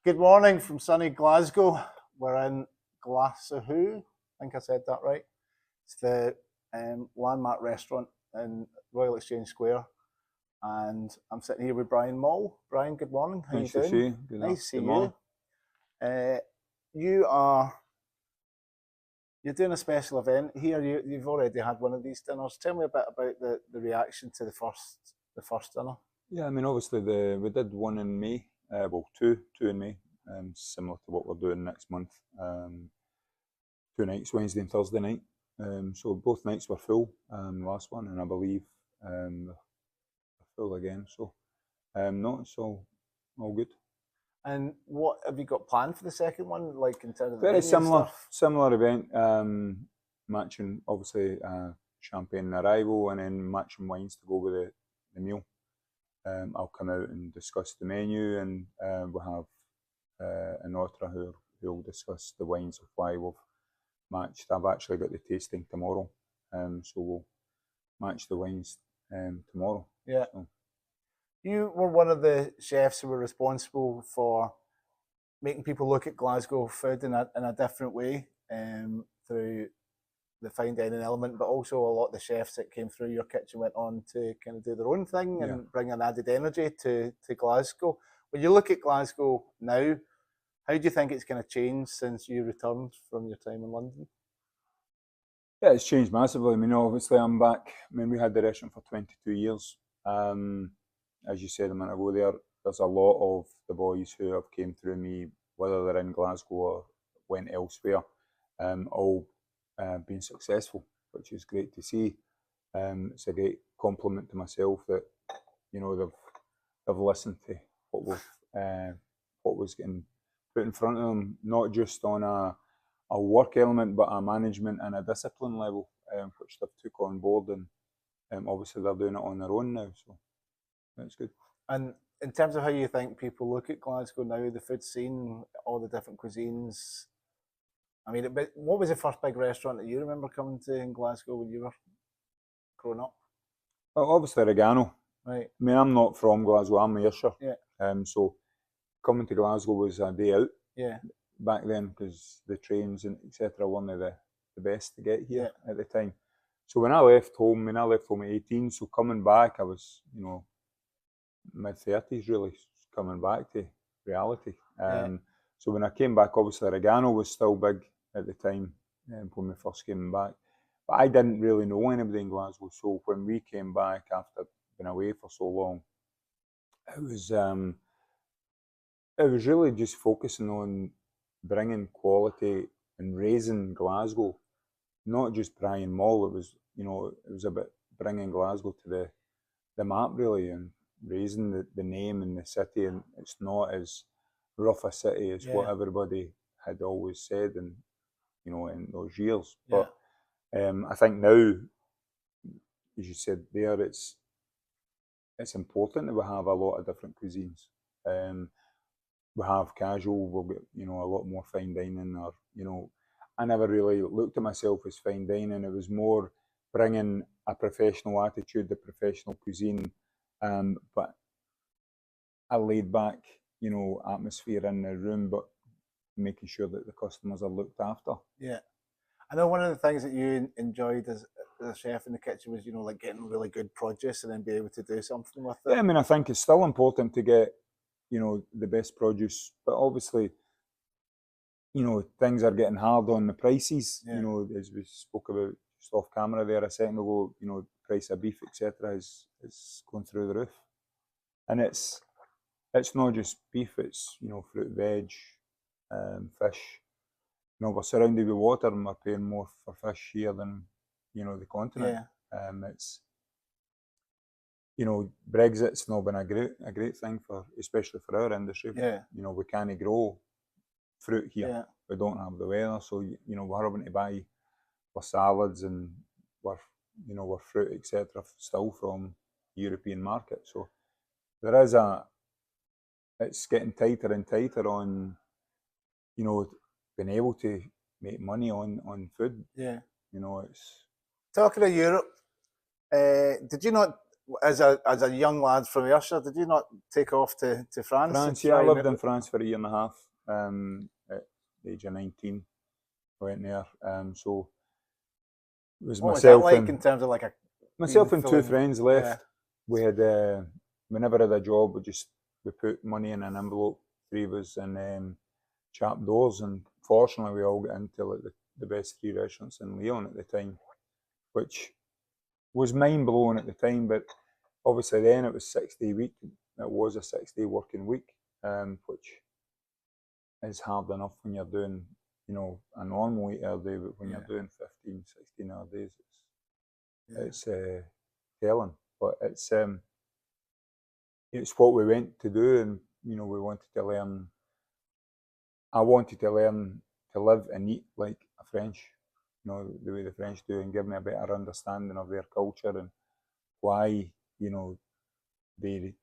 Good morning from sunny Glasgow. We're in Glasgow. I think I said that right. It's the landmark restaurant in Royal Exchange Square, and I'm sitting here with Brian Maule. Brian, good morning. How Nice you to doing? see you. Nice to see morning. you. You're doing a special event here. You've already had one of these dinners. Tell me a bit about the reaction to the first dinner. Yeah, I mean, obviously we did one in May. Well, two in May. Similar to what we're doing next month. 2 nights, Wednesday and Thursday night. So both nights were full. Last one, and I believe they're full again. So no, it's all good. And what have you got planned for the second one? Like in terms of Very similar event. Matching obviously champagne arrival and then matching wines to go with the meal. I'll come out and discuss the menu, and we'll have Enotria who will discuss the wines of why we've matched. I've actually got the tasting tomorrow, so we'll match the wines tomorrow. Yeah. So. You were one of the chefs who were responsible for making people look at Glasgow food in a different way through the fine dining element, but also a lot of the chefs that came through your kitchen went on to kind of do their own thing and bring an added energy to Glasgow. When you look at Glasgow now, how do you think it's kind of changed since you returned from your time in London? Yeah, it's changed massively. I mean, obviously I'm back. I mean, we had the restaurant for 22 years. As you said a minute ago there's a lot of the boys who have came through me, whether they're in Glasgow or went elsewhere, all been successful, which is great to see. It's a great compliment to myself that, you know, they've listened to what was getting put in front of them, not just on a work element, but a management and a discipline level, which they've took on board, and obviously they're doing it on their own now, so that's good. And in terms of how you think people look at Glasgow now, the food scene, all the different cuisines, I mean, what was the first big restaurant that you remember coming to in Glasgow when you were growing up? Well, obviously Regano. Right. I mean, I'm not from Glasgow, I'm Ayrshire. Yeah. So coming to Glasgow was a day out. Yeah. Back then, because the trains and etc. weren't the best to get here at the time. So when I left home at 18, so coming back, I was, you know, mid-30s really, coming back to reality. So when I came back, obviously Regano was still big at the time when we first came back. But I didn't really know anybody in Glasgow, so when we came back after being away for so long, it was really just focusing on bringing quality and raising Glasgow, not just Brian Maule. It was about bringing Glasgow to the map really, and raising the name in the city. And it's not as rough a city as what everybody had always said, and you know, in those years. But I think now, as you said there, it's important that we have a lot of different cuisines. We have casual, we'll get, you know, a lot more fine dining, or, you know, I never really looked at myself as fine dining. It was more bringing a professional attitude, the professional cuisine, but a laid back, you know, atmosphere in the room, but making sure that the customers are looked after. Yeah. I know one of the things that you enjoyed as a chef in the kitchen was, you know, like getting really good produce and then be able to do something with it. Yeah, I mean, I think it's still important to get, you know, the best produce, but obviously, you know, things are getting hard on the prices. You know, as we spoke about just off camera there a second ago, you know, the price of beef, etc., is going through the roof, and it's not just beef. It's, you know, fruit, veg, fish. You know, we're surrounded with water, and we're paying more for fish here than, you know, the continent. It's, you know, Brexit's not been a great thing especially for our industry. You know, we can't grow fruit here. We don't have the weather, so, you know, we're having to buy our salads and our fruit, etc., still from the European market. So there is it's getting tighter and tighter on, you know, being able to make money on food. You know, it's talking of Europe. Did you not as a young lad from Ayrshire, did you not take off to France? France, yeah, I lived in France for a year and a half. At the age of 19, I went there. So it was what was myself that like and in terms of like myself and two feeling- friends left. Yeah. We had we never had a job. We put money in an envelope, three of us, and chapped doors. And fortunately, we all got into like the best 3 restaurants in Lyon at the time, which was mind blowing at the time. But obviously, then it was 6-day week. It was a 6-day working week, which is hard enough when you're doing, you know, a normal 8-hour day. But when you're doing 15, 16-hour days, it's telling. But it's what we went to do, and you know, we wanted to learn. I wanted to learn to live and eat like a French, you know, the way the French do, and give me a better understanding of their culture and why, you know, they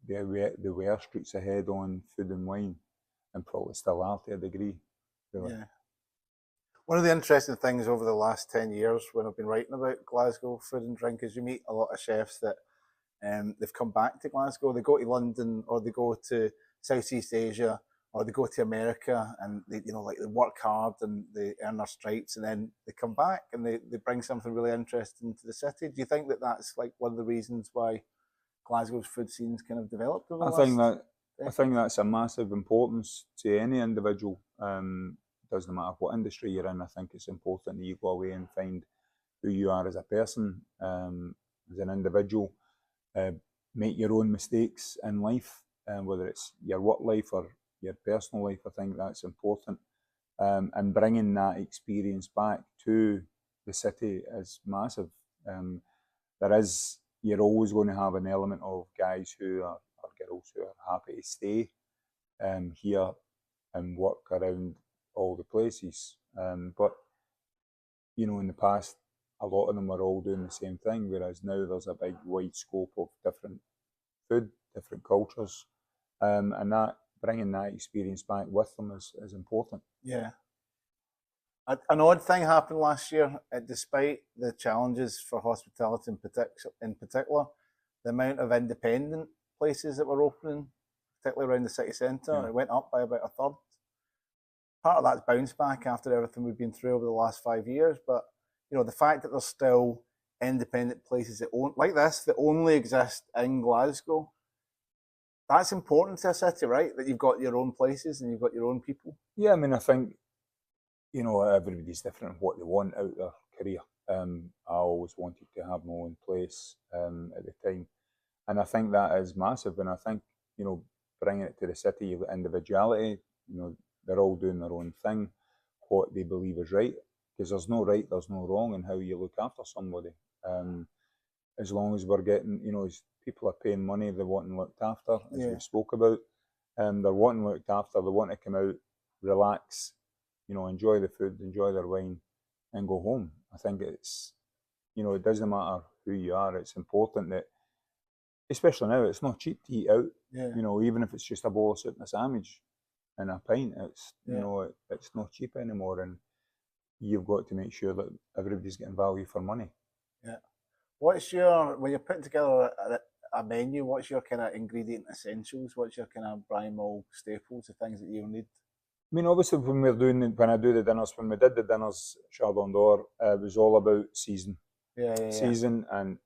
were streets ahead on food and wine, and probably still are to a degree. Really. Yeah. One of the interesting things over the last 10 years when I've been writing about Glasgow food and drink is you meet a lot of chefs that they've come back to Glasgow, they go to London or they go to Southeast Asia or they go to America and they, you know, like they work hard and they earn their stripes and then they come back and they bring something really interesting to the city. Do you think that that's like one of the reasons why Glasgow's food scene's kind of developed over the last I think that's a massive importance to any individual. Doesn't matter what industry you're in. I think it's important that you go away and find who you are as a person, as an individual. Make your own mistakes in life, whether it's your work life or your personal life. I think that's important, and bringing that experience back to the city is massive. You're always going to have an element of guys who are, or girls who are happy to stay here and work around all the places. But you know, in the past, a lot of them were all doing the same thing, whereas now there's a big wide scope of different food, different cultures, and that bringing that experience back with them is important. Yeah. An odd thing happened last year, despite the challenges for hospitality in particular, the amount of independent places that were opening, particularly around the city centre, it went up by about a third. Part of that's bounced back after everything we've been through over the last 5 years, but you know, the fact that there's still independent places that like this that only exist in Glasgow, that's important to a city, right? That you've got your own places and you've got your own people. Yeah, I mean, I think, you know, everybody's different in what they want out of their career. I always wanted to have my own place at the time, and I think that is massive. And I think, you know, bringing it to the city, you've got individuality. You know, they're all doing their own thing, what they believe is right. Because there's no right, there's no wrong in how you look after somebody. As long as we're getting, you know, as people are paying money, they're wanting looked after, as we spoke about. They're wanting looked after, they want to come out, relax, you know, enjoy the food, enjoy their wine, and go home. I think it's, you know, it doesn't matter who you are, it's important that, especially now, it's not cheap to eat out. You know, even if it's just a bowl of soup and a sandwich and a pint, it's, you know, it's not cheap anymore. And you've got to make sure that everybody's getting value for money. Yeah. What's your, when you're putting together a menu, what's your kind of ingredient essentials? What's your kind of Brian Maule staples, the things that you'll need? I mean, obviously, when I do the dinners, when we did the dinners, Chardon d'Or, it was all about season. Season, and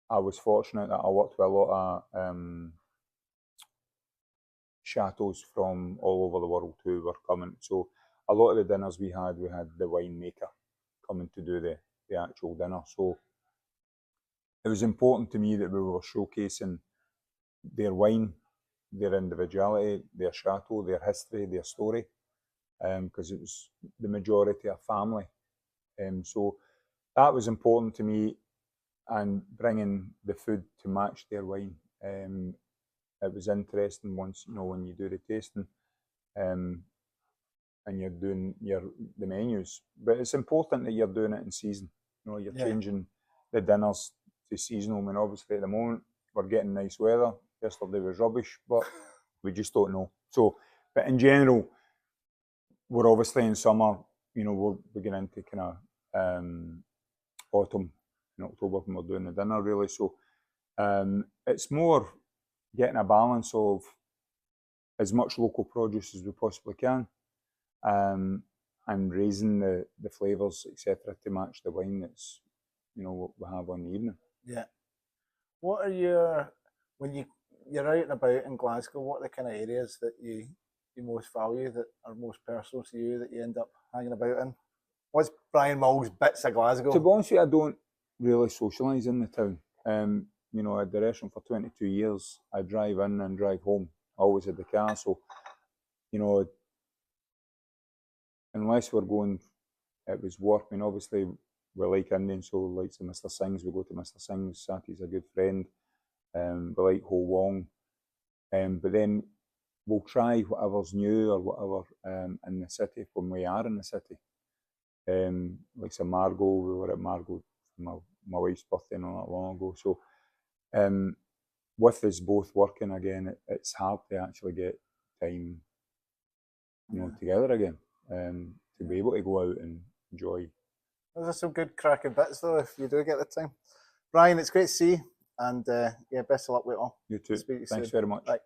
I was fortunate that I worked with a lot of chateaus from all over the world who were coming. So a lot of the dinners we had the winemaker coming to do the actual dinner. So it was important to me that we were showcasing their wine, their individuality, their chateau, their history, their story, because it was the majority of family. So that was important to me, and bringing the food to match their wine. It was interesting once, you know, when you do the tasting, and you're doing the menus. But it's important that you're doing it in season. You know, you're changing the dinners to seasonal. I mean, obviously at the moment we're getting nice weather. Yesterday was rubbish, but we just don't know. So, but in general, we're obviously in summer. You know, we're beginning into kind of autumn in October when we're doing the dinner really. So It's more getting a balance of as much local produce as we possibly can, and raising the flavours, etc., to match the wine that's, you know, what we have on the evening. Yeah. What are your, when you're out and about in Glasgow, what are the kind of areas that you most value, that are most personal to you, that you end up hanging about in? What's Brian Maule's bits of Glasgow? To be honest with you, I don't really socialise in the town. You know, I had the restaurant for 22 years. I drive in and drive home. I always had the car, so, you know, unless we're going, it was work. I mean, obviously, we like Indian, so like to Mr. Singh's, we go to Mr. Singh's. Sati's a good friend. We like Ho Wong. But then we'll try whatever's new or whatever in the city when we are in the city. Like some Margot, we were at Margot for my wife's birthday not that long ago. So with us both working again, it's hard to actually get time, you know, together again, to be able to go out and enjoy. Those are some good cracking bits though, if you do get the time. Brian, it's great to see you, and yeah, best of luck with it all. You too. Speak to you Thanks soon. very much. Bye.